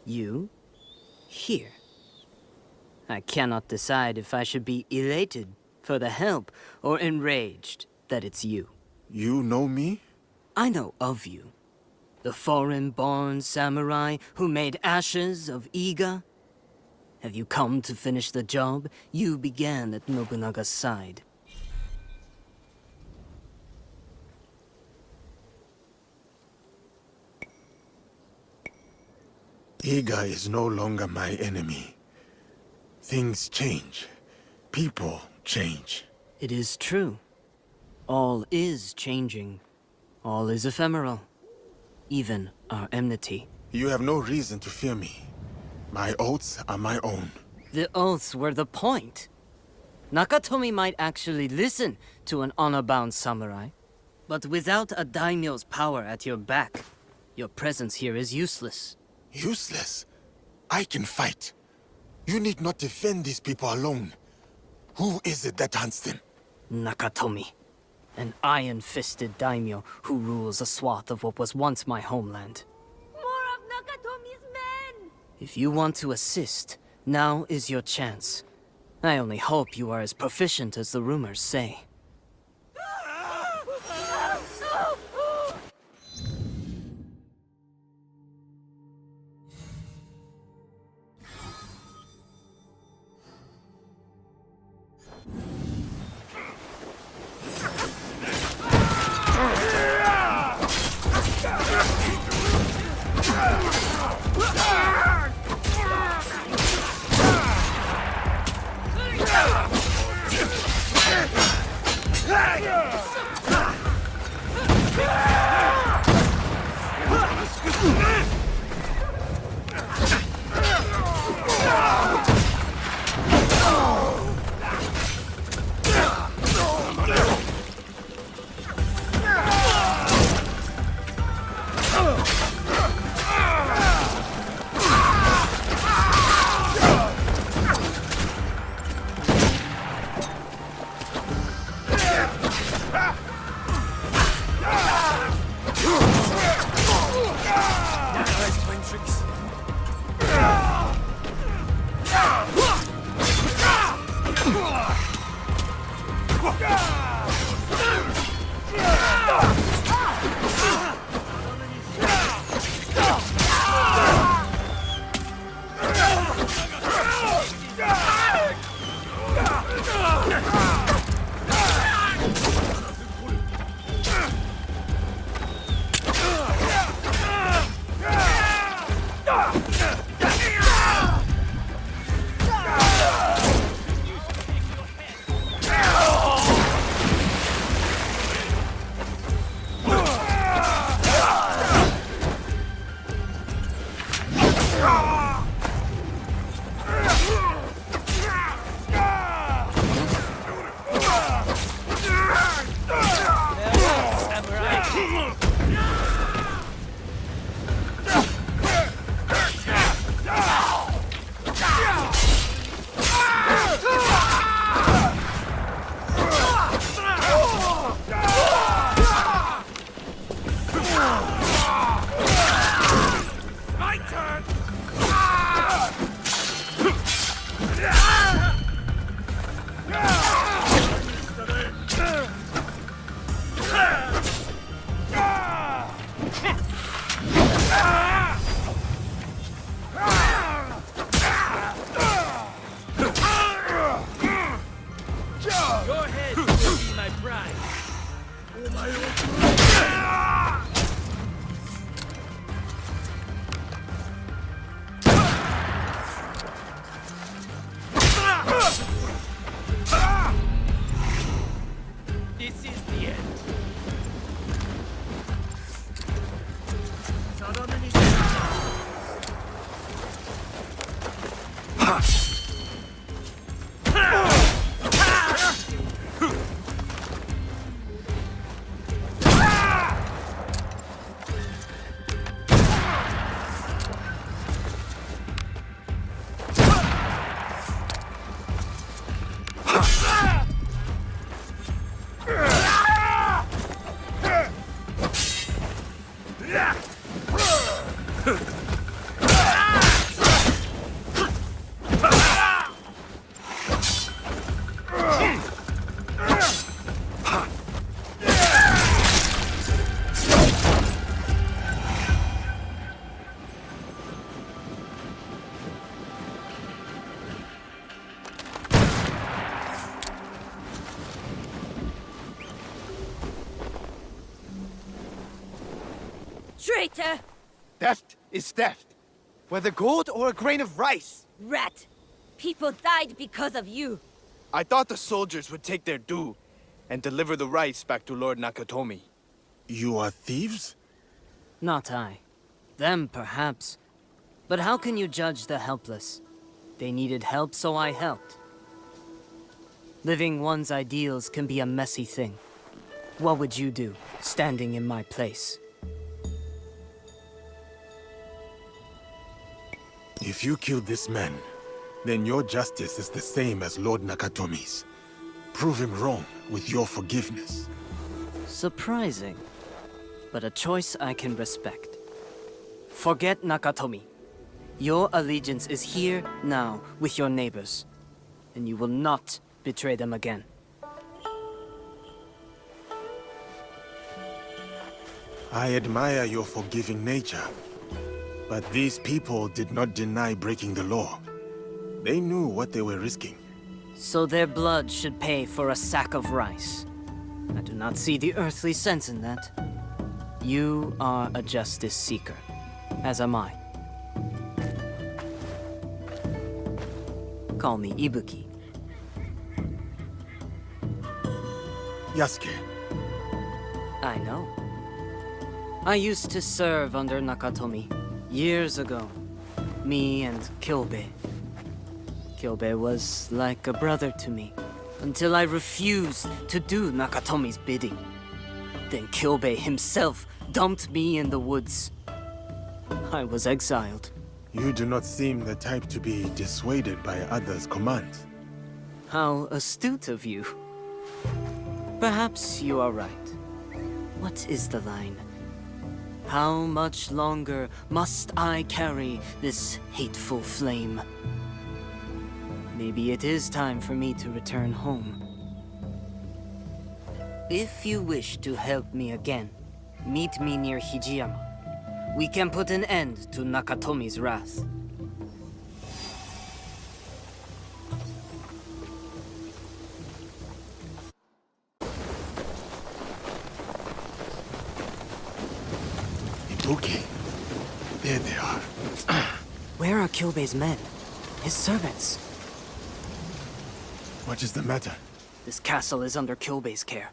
You? Here. I cannot decide if I should be elated for the help or enraged that it's you. You know me? I know of you. The foreign-born samurai who made ashes of Iga. Have you come to finish the job you began at Nobunaga's side? Iga is no longer my enemy. Things change. People change. It is true. All is changing. All is ephemeral. Even our enmity. You have no reason to fear me. My oaths are my own. The oaths were the point. Nakatomi might actually listen to an honor-bound samurai. But without a daimyo's power at your back, your presence here is useless. Useless? I can fight. You need not defend these people alone. Who is it that hunts them? Nakatomi. An iron-fisted daimyo who rules a swath of what was once my homeland. More of Nakatomi's men! If you want to assist, now is your chance. I only hope you are as proficient as the rumors say. Traitor! Theft is theft, whether gold or a grain of rice. Rat! People died because of you. I thought the soldiers would take their due and deliver the rice back to Lord Nakatomi. You are thieves? Not I. Them, perhaps. But how can you judge the helpless? They needed help, so I helped. Living one's ideals can be a messy thing. What would you do, standing in my place? If you killed this man, then your justice is the same as Lord Nakatomi's. Prove him wrong with your forgiveness. Surprising, but a choice I can respect. Forget Nakatomi. Your allegiance is here, now, with your neighbors. And you will not betray them again. I admire your forgiving nature. But these people did not deny breaking the law. They knew what they were risking. So their blood should pay for a sack of rice. I do not see the earthly sense in that. You are a justice seeker, as am I. Call me Ibuki. Yasuke, I know. I used to serve under Nakatomi, years ago. Me and Kyobe. Kyobe was like a brother to me, until I refused to do Nakatomi's bidding. Then Kyobe himself dumped me in the woods. I was exiled. you do not seem the type to be dissuaded by others' commands. How astute of you. Perhaps you are right. What is the line? How much longer must I carry this hateful flame? Maybe it is time for me to return home. If you wish to help me again, meet me near Hijiyama. We can put an end to Nakatomi's wrath. Ibuki, there they are. Where are Kyobe's men? His servants? What is the matter? This castle is under Kyobe's care.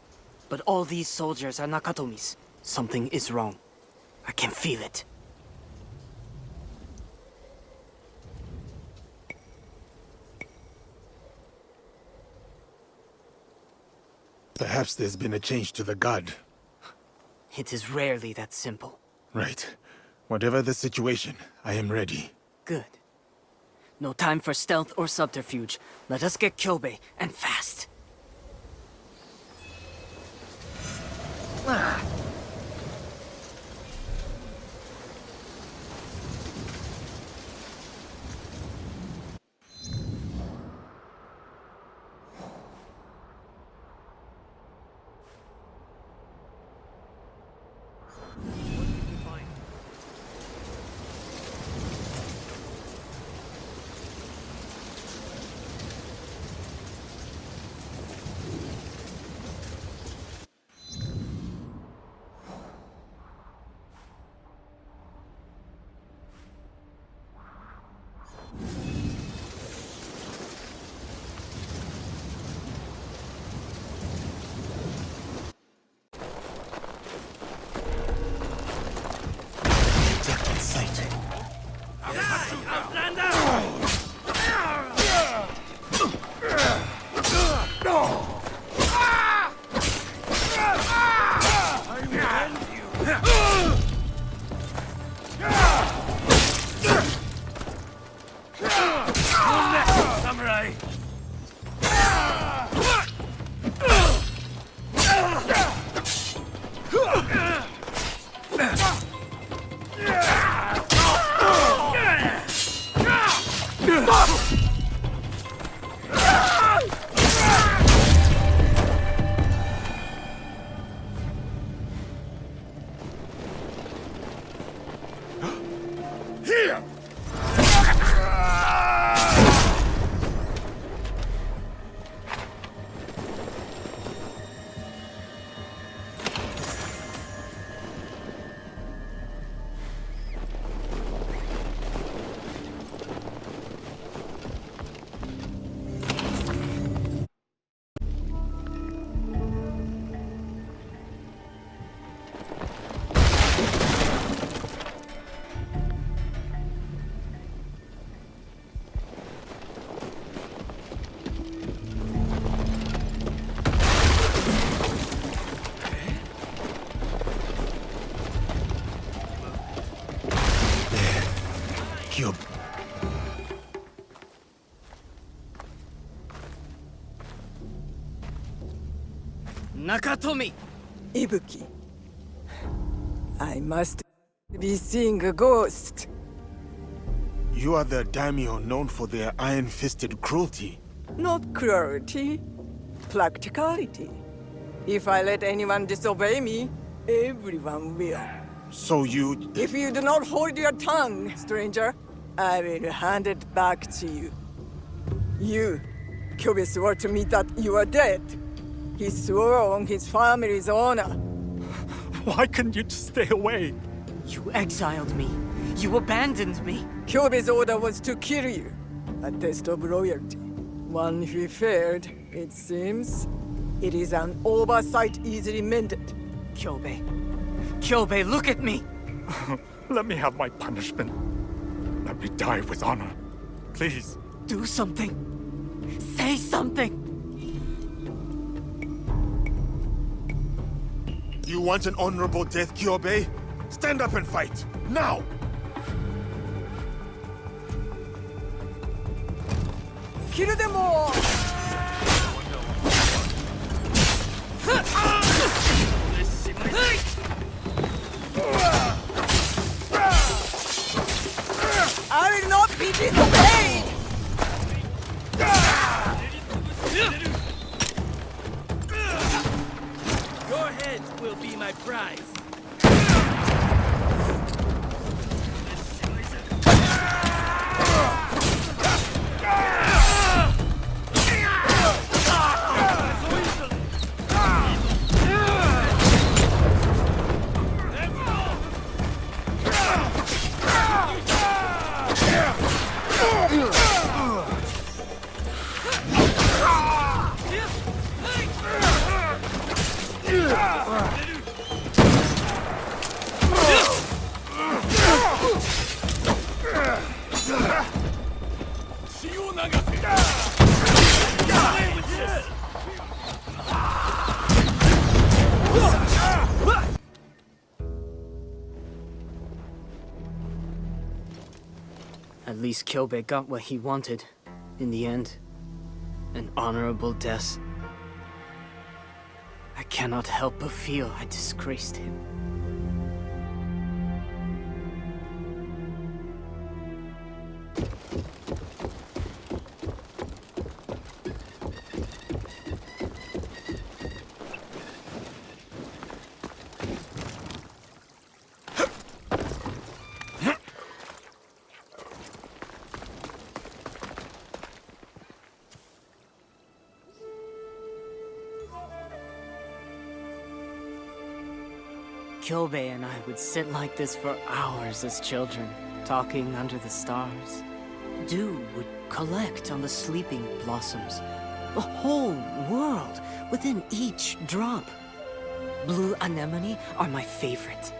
But all these soldiers are Nakatomi's. Something is wrong. I can feel it. Perhaps there's been a change to the guard. It is rarely that simple. Right. Whatever the situation, I am ready. Good. No time for stealth or subterfuge. Let us get Kyobe, and fast. Kyobe. Nakatomi! Ibuki. I must be seeing a ghost. You are the daimyo known for their iron-fisted cruelty. Not cruelty, practicality. If I let anyone disobey me, everyone will. So you... If you do not hold your tongue, stranger, I will hand it back to you. You, Kyobe swore to me that you are dead. He swore on his family's honor. Why couldn't you just stay away? You exiled me. You abandoned me. Kyobe's order was to kill you. A test of loyalty. One who failed, it seems. It is an oversight easily mended. Kyobe. Kyobe, look at me! Let me have my punishment. Let me die with honor. Please. Do something. Say something. You want an honorable death, Kyobe? Stand up and fight! Now! Kill them all! I will not be disobeyed! Your head will be my prize. At least Kyobe got what he wanted. In the end. An honorable death. I cannot help but feel I disgraced him. Kyobe and I would sit like this for hours as children, talking under the stars. Dew would collect on the sleeping blossoms. The whole world within each drop. Blue anemone are my favorite.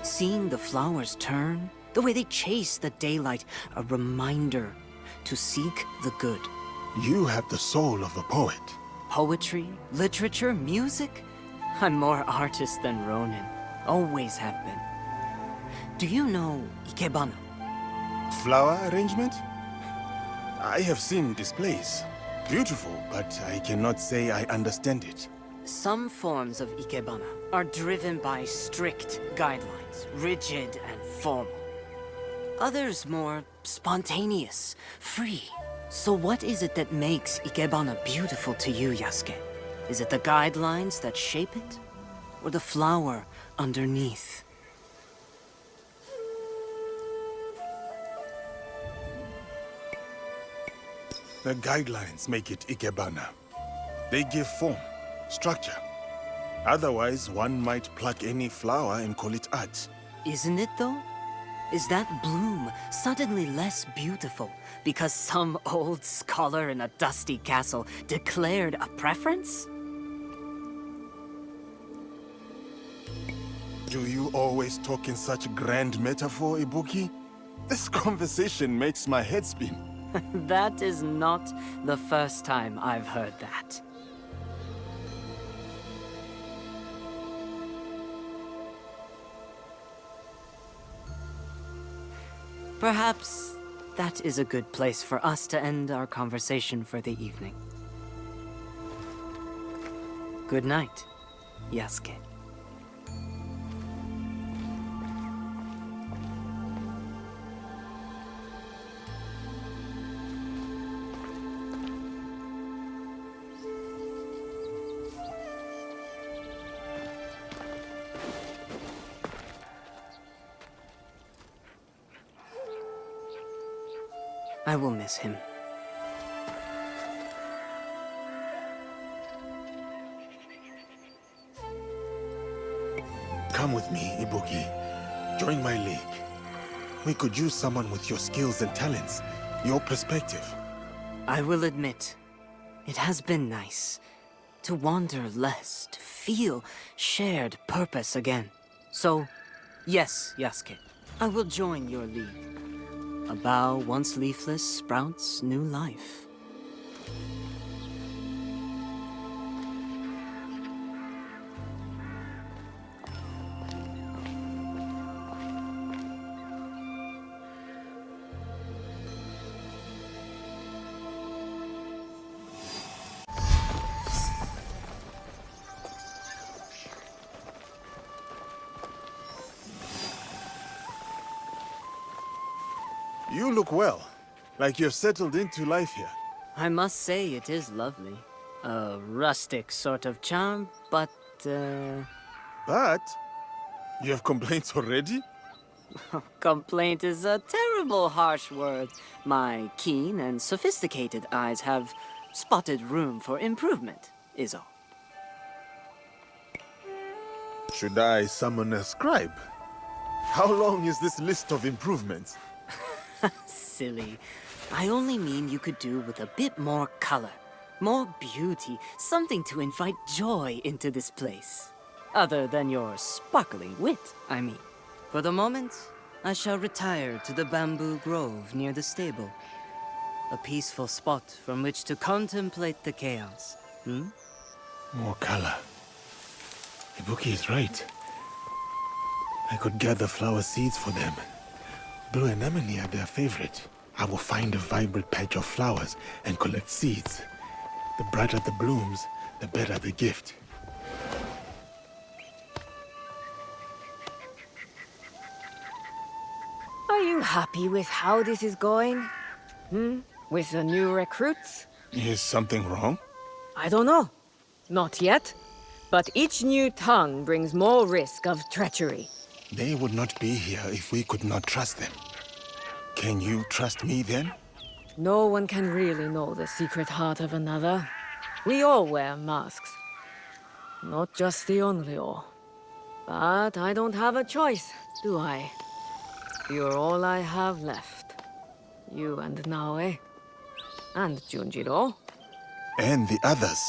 Seeing the flowers turn, the way they chase the daylight, a reminder to seek the good. You have the soul of a poet. Poetry, literature, music? I'm more artist than Ronin. Always have been. Do you know Ikebana? Flower arrangement? I have seen displays. Beautiful, but I cannot say I understand it. Some forms of Ikebana are driven by strict guidelines, rigid and formal. Others more spontaneous, free. So what is it that makes Ikebana beautiful to you, Yasuke? Is it the guidelines that shape it? Or the flower underneath? The guidelines make it Ikebana. They give form, structure. Otherwise, one might pluck any flower and call it art. Isn't it though? Is that bloom suddenly less beautiful because some old scholar in a dusty castle declared a preference? Do you always talk in such grand metaphor, Ibuki? This conversation makes my head spin. That is not the first time I've heard that. Perhaps that is a good place for us to end our conversation for the evening. Good night, Yasuke. I will miss him. Come with me, Ibuki. Join my league. We could use someone with your skills and talents, your perspective. I will admit, it has been nice to wander less, to feel shared purpose again. So, yes, Yasuke, I will join your league. A bough once leafless sprouts new life. You look well, like you've settled into life here. I must say it is lovely. A rustic sort of charm, but, But you have complaints already? complaint is a terrible harsh word. My keen and sophisticated eyes have spotted room for improvement, is all. Should I summon a scribe? How long is this list of improvements? Silly. I only mean you could do with a bit more color, more beauty, something to invite joy into this place. Other than your sparkling wit, I mean. For the moment, I shall retire to the bamboo grove near the stable. A peaceful spot from which to contemplate the chaos. More color. Ibuki is right. I could gather flower seeds for them. Blue anemone are their favorite. I will find a vibrant patch of flowers and collect seeds. The brighter the blooms, the better the gift. Are you happy with how this is going? With the new recruits? Is something wrong? I don't know. Not yet. But each new tongue brings more risk of treachery. They would not be here if we could not trust them. Can you trust me then? No one can really know the secret heart of another. We all wear masks. Not just the Onryo. But I don't have a choice, do I? You're all I have left. You and Naoe. And Junjiro. And the others.